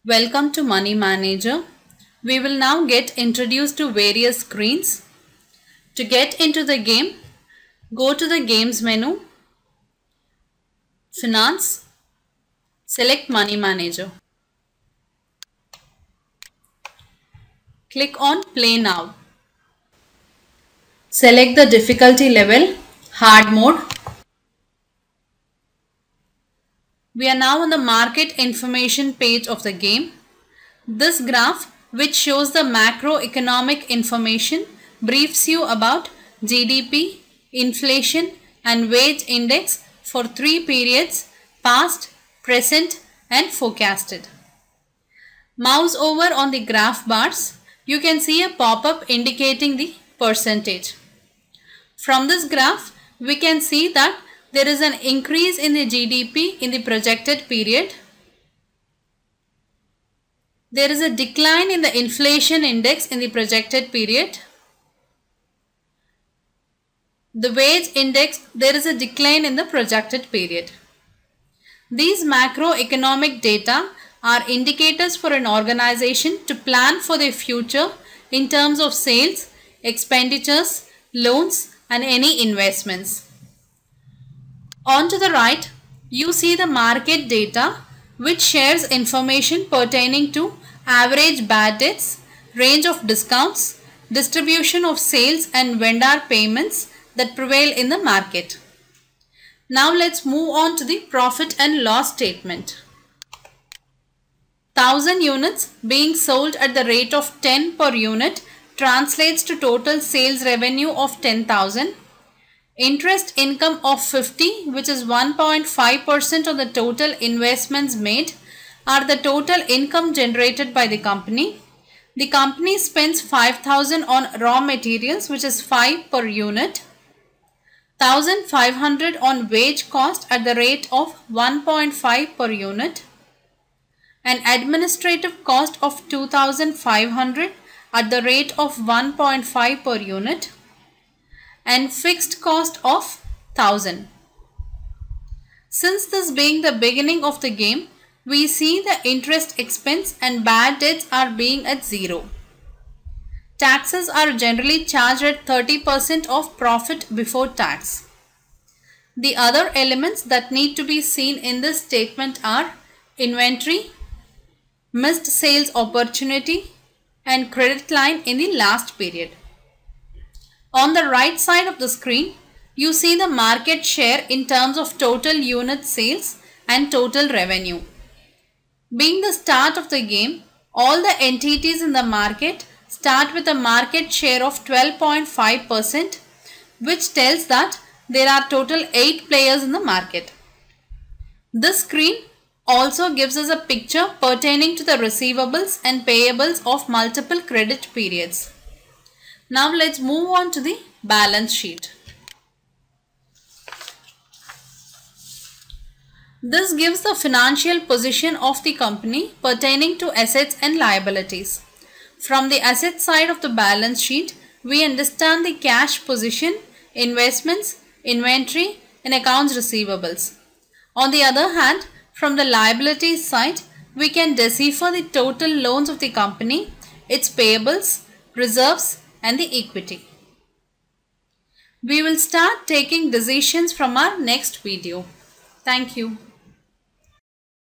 Welcome to Money Manager. We will now get introduced to various screens. To get into the game, go to the Games menu, Finance, select Money Manager. Click on Play Now. Select the difficulty level, Hard Mode. We are now on the market information page of the game. This graph, which shows the macroeconomic information, briefs you about GDP, inflation and wage index for 3 periods, past, present and forecasted. Mouse over on the graph bars, you can see a pop-up indicating the percentage. From this graph, we can see that there is an increase in the GDP in the projected period. There is a decline in the inflation index in the projected period. The wage index, there is a decline in the projected period. These macroeconomic data are indicators for an organization to plan for their future in terms of sales, expenditures, loans and any investments. On to the right, you see the market data which shares information pertaining to average bad debts, range of discounts, distribution of sales and vendor payments that prevail in the market. Now let's move on to the profit and loss statement. 1000 units being sold at the rate of 10 per unit translates to total sales revenue of 10,000. Interest income of 50, which is 1.5% of the total investments made, are the total income generated by the company. The company spends 5,000 on raw materials, which is 5 per unit. 1,500 on wage cost at the rate of 1.5 per unit. An administrative cost of 2,500 at the rate of 1.5 per unit. And fixed cost of 1,000. Since this being the beginning of the game, we see the interest expense and bad debts are being at 0. Taxes are generally charged at 30% of profit before tax. The other elements that need to be seen in this statement are inventory, missed sales opportunity and credit line in the last period. On the right side of the screen, you see the market share in terms of total unit sales and total revenue. Being the start of the game, all the entities in the market start with a market share of 12.5%, which tells that there are total 8 players in the market. This screen also gives us a picture pertaining to the receivables and payables of multiple credit periods. Now let's move on to the balance sheet. This gives the financial position of the company pertaining to assets and liabilities. From the asset side of the balance sheet, we understand the cash position, investments, inventory and accounts receivables. On the other hand, from the liabilities side, we can decipher the total loans of the company, its payables, reserves and the equity. We will start taking decisions from our next video. Thank you.